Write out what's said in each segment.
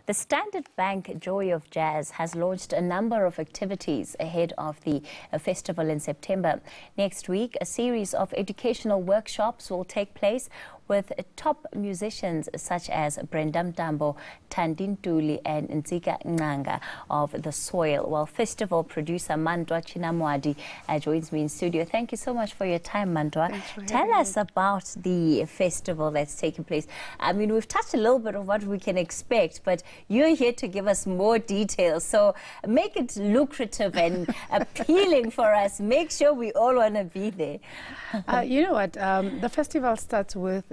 The Standard Bank Joy of Jazz has launched a number of activities ahead of the festival in September. Next week, a series of educational workshops will take place with top musicians such as Brenda Mtambo, Thandi, Ntuli and Ntsika Ngxanga of The Soil, while festival producer Mantwa Chinoamadi joins me in studio. Thank you so much for your time, Mantwa. Tell us about the festival that's taking place. I mean, we've touched a little bit of what we can expect, but you're here to give us more details. So make it lucrative and appealing for us. Make sure we all want to be there. You know what? The festival starts with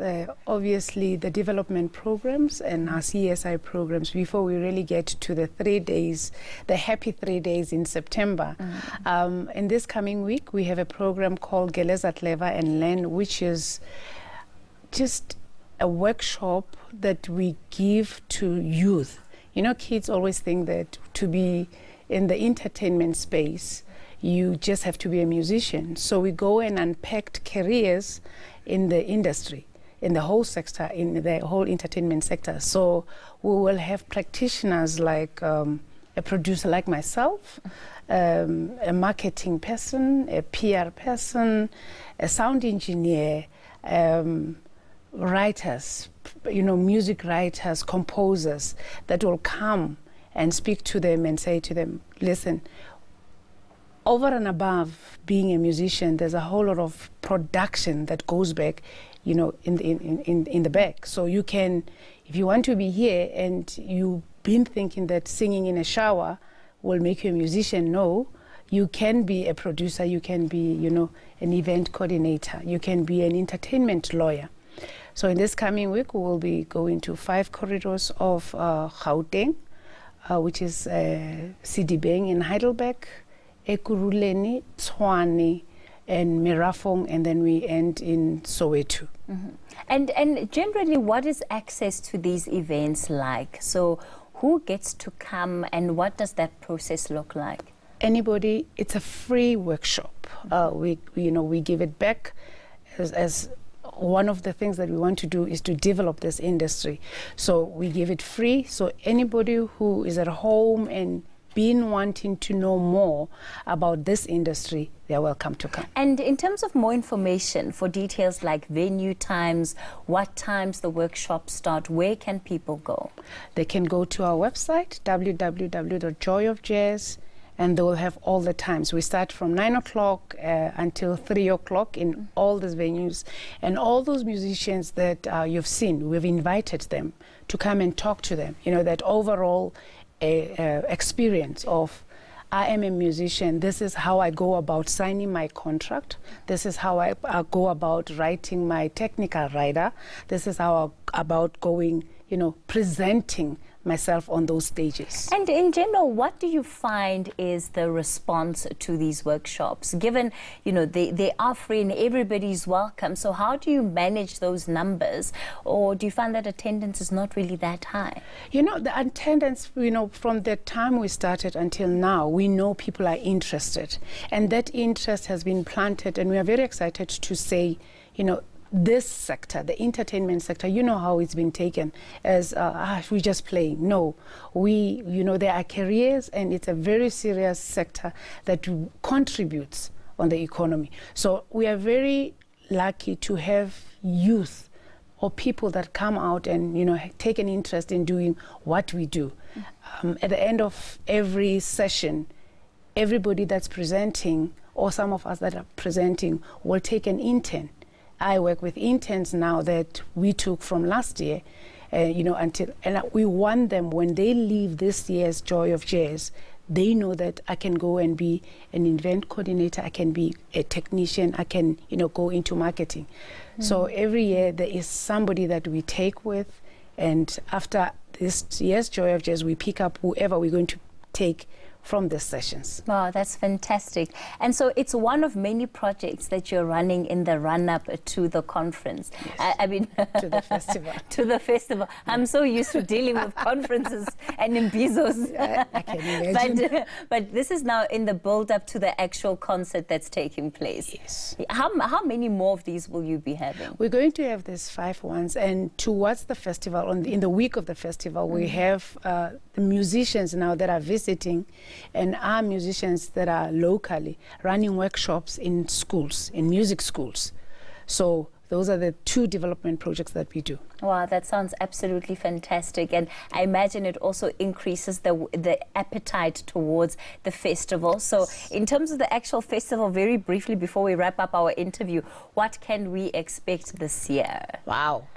obviously the development programs and our CSI programs before we really get to the 3 days, the happy 3 days in September. In this coming week, we have a program called Geleza Clever and Learn, which is just a workshop that we give to youth. You know, kids always think that to be in the entertainment space, you just have to be a musician. So we go and unpack careers in the industry, in the whole sector, in the whole entertainment sector. So we will have practitioners like a producer like myself, a marketing person, a PR person, a sound engineer, writers, you know, music writers, composers that will come and speak to them and say to them, listen, over and above being a musician, there's a whole lot of production that goes back, you know, in the back. So you can, if you want to be here and you've been thinking that singing in a shower will make you a musician, no. You can be a producer, you can be, you know, an event coordinator, you can be an entertainment lawyer. So in this coming week, we will be going to 5 corridors of Gauteng, which is Sidibeng in Heidelberg, Ekurhuleni, Tshwane, and Merafong, and then we end in Soweto. And generally, what is access to these events like? So who gets to come and what does that process look like? Anybody. It's a free workshop. We give it back as one of the things that we want to do is to develop this industry. So we give it free. So anybody who is at home and been wanting to know more about this industry, they are welcome to come. And in terms of more information for details like venue times, what times the workshops start, where can people go? They can go to our website, www.joyofjazz, and they will have all the times. We start from 9 o'clock until 3 o'clock in all these venues. And all those musicians that you've seen, we've invited them to come and talk to them. You know, that overall experience of, I am a musician, this is how I go about signing my contract, this is how I go about writing my technical rider, this is how about going, you know, presenting myself on those stages. And in general, what do you find is the response to these workshops? Given, you know, they are free and everybody's welcome, so how do you manage those numbers? Or do you find that attendance is not really that high? You know, the attendance, you know, from the time we started until now, we know people are interested. And that interest has been planted, and we are very excited to say, you know, this sector, the entertainment sector, you know how it's been taken as we just playing. No, you know, there are careers, and it's a very serious sector that contributes on the economy. So we are very lucky to have youth or people that come out and, you know, take an interest in doing what we do. At the end of every session, everybody that's presenting, or some of us that are presenting, will take an intern. I work with interns now that we took from last year, you know, and we want them, when they leave this year's Joy of Jazz, they know that I can go and be an event coordinator, I can be a technician, I can, you know, go into marketing. So every year there is somebody that we take with, and after this year's Joy of Jazz, we pick up whoever we're going to take from the sessions. Wow, that's fantastic. And so it's one of many projects that you're running in the run-up to the conference. Yes. I mean, to the festival. To the festival. I'm so used to dealing with conferences and imbizos. I can imagine. But this is now in the build-up to the actual concert that's taking place. Yes. How many more of these will you be having? We're going to have these 5 ones, and towards the festival, in the week of the festival, we have the musicians now that are visiting, and our musicians that are locally running workshops in schools, in music schools. So those are the 2 development projects that we do. Wow, that sounds absolutely fantastic. And I imagine it also increases the appetite towards the festival. So in terms of the actual festival, very briefly before we wrap up our interview, what can we expect this year? Wow.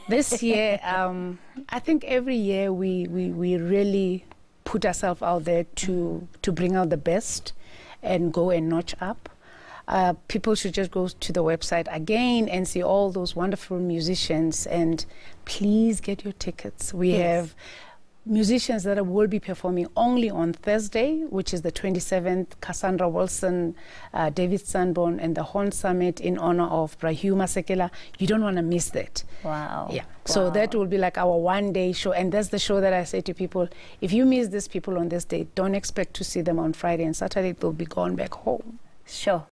This year, I think every year we really put ourselves out there to bring out the best and go a notch up. People should just go to the website again and see all those wonderful musicians, and please get your tickets. We have musicians that will be performing only on Thursday, which is the 27th, Cassandra Wilson, David Sanborn, and the Horn Summit in honor of Brahima Sekela. You don't want to miss that. Wow. Yeah. Wow. So that will be like our one-day show, and that's the show that I say to people, if you miss these people on this day, don't expect to see them on Friday and Saturday. They'll be gone back home. Sure.